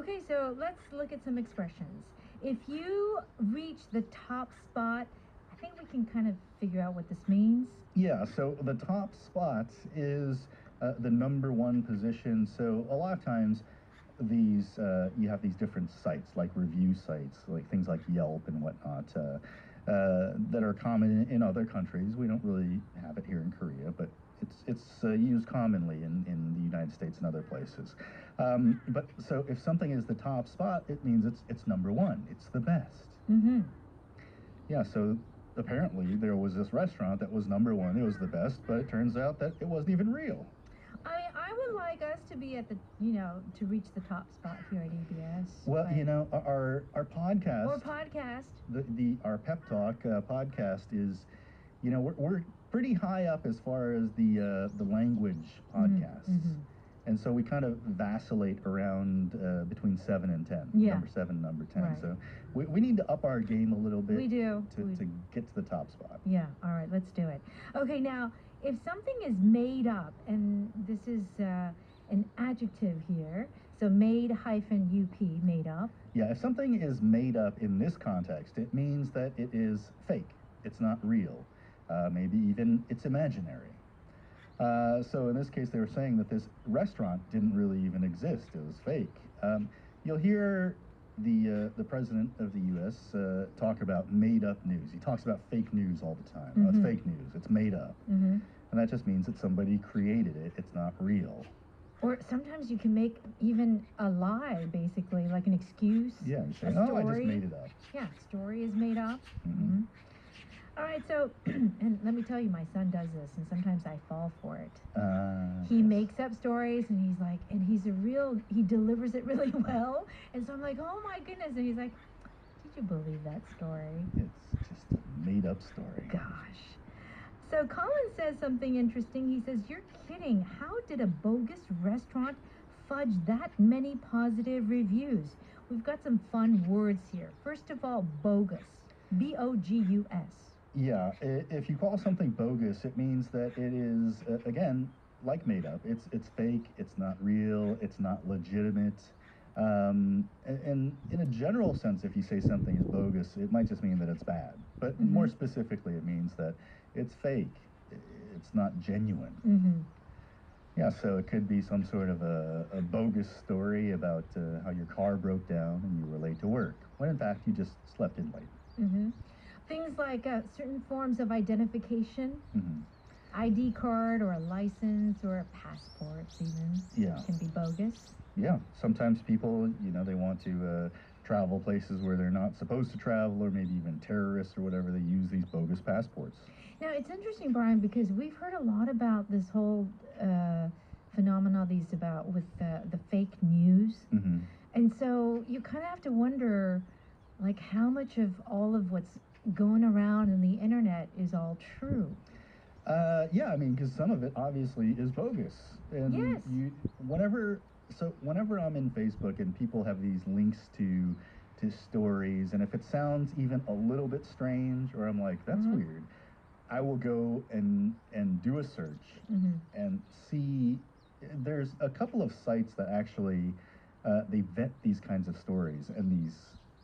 Okay, so let's look at some expressions. If you reach the top spot, I think we can kind of figure out what this means. Yeah, so the top spot is the number one position. So a lot of times these you have these different sites like review sites, like things like Yelp and whatnot, that are common in other countries. We don't really have it here in Korea, but it's used commonly in the United States and other places. But so if something is the top spot, it means it's number one. It's the best. Mm-hmm. Yeah, so apparently there was this restaurant that was number one. It was the best, but it turns out that it wasn't even real. I would like us to be at the, to reach the top spot here at EBS. Well, our podcast or podcast. The our pep talk podcast is, we're pretty high up as far as the language podcasts. Mm-hmm. And so we kind of vacillate around between 7 and 10. Yeah. Number 7, number 10. Right. So we need to up our game a little bit. We do. To get to the top spot. Yeah. All right. Let's do it. Okay. Now, if something is made up, and this is an adjective here, so made-up, made up. Yeah. If something is made up in this context, it means that it is fake. It's not real. Maybe even it's imaginary. So in this case, they were saying that this restaurant didn't really even exist. It was fake. You'll hear the president of the U.S. Talk about made-up news. He talks about fake news all the time. Mm-hmm. It's fake news. It's made up. Mm-hmm. And that just means that somebody created it. It's not real. Or sometimes you can make even a lie, basically, like an excuse. Yeah, you say, a story. I just made it up. Yeah, story is made up. Mm-hmm. Mm-hmm. All right, so, and let me tell you, my son does this, and sometimes I fall for it. He makes up stories, and he's like, and he delivers it really well, and so I'm like, oh my goodness, and he's like, did you believe that story? It's just a made-up story. Gosh. So Colin says something interesting. He says, you're kidding. How did a bogus restaurant fudge that many positive reviews? We've got some fun words here. First of all, bogus. B-O-G-U-S. Yeah, if you call something bogus, it means that it is, again, like made up. It's fake, it's not real, it's not legitimate. And in a general sense, if you say something is bogus, it might just mean that it's bad. But Mm-hmm. more specifically, it means that it's fake. It's not genuine. Mm-hmm. Yeah, so it could be some sort of a bogus story about how your car broke down and you were late to work, when in fact you just slept in late. Mm-hmm. Things like certain forms of identification, Mm-hmm. ID card or a license or a passport even, Yeah. can be bogus. Yeah, sometimes people, they want to travel places where they're not supposed to travel, or maybe even terrorists or whatever, they use these bogus passports. Now, it's interesting, Brian, because we've heard a lot about this whole phenomena with the fake news. Mm-hmm. And so you kind of have to wonder, like, how much of all of what's going around in the internet is all true. Yeah, I mean, because some of it obviously is bogus. And Yes. whenever I'm in Facebook and people have these links to stories, and if it sounds even a little bit strange, or I'm like, that's Mhm. weird, I will go and do a search Mm-hmm. and see. There's a couple of sites that actually they vet these kinds of stories, and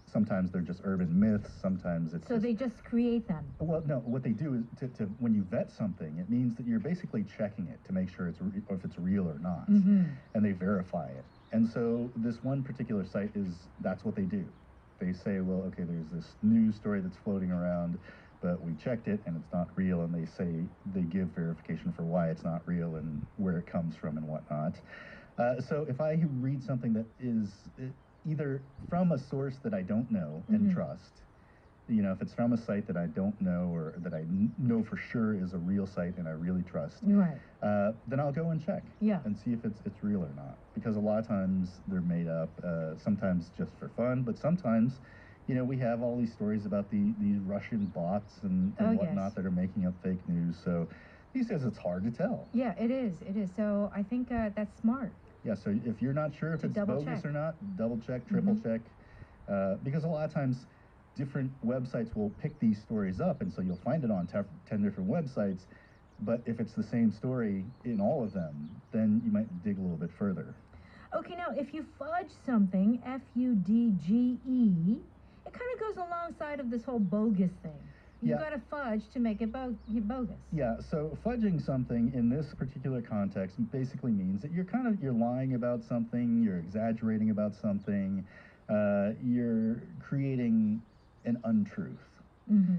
sometimes they're just urban myths, sometimes it's So they just create them. well, no, what they do is to when you vet something, it means that you're basically checking it to make sure if it's real or not, Mm-hmm. and they verify it. And so this one particular site that's what they do. They say, well, okay, there's this news story that's floating around, but we checked it and it's not real, and they give verification for why it's not real and where it comes from and whatnot. So if I read something that is either from a source that I don't know and Mhm. trust, if it's from a site that I don't know, or that I know for sure is a real site and I really trust, Right. then I'll go and check Yeah. and see if it's real or not. Because a lot of times they're made up, sometimes just for fun, but sometimes, we have all these stories about these Russian bots and Oh, whatnot yes. that are making up fake news. So he says it's hard to tell. Yeah, it is. It is. So I think that's smart. Yeah, so if you're not sure if To it's double bogus check. or not, double check, triple Mhm. check. Because a lot of times different websites will pick these stories up, and so you'll find it on 10 different websites, but if it's the same story in all of them, then you might dig a little bit further. Okay, now if you fudge something, F-U-D-G-E, it kind of goes alongside of this whole bogus thing. You've got to fudge to make it bogus. Yeah, so fudging something in this particular context basically means that you're lying about something, you're exaggerating about something, you're creating an untruth. Mm-hmm.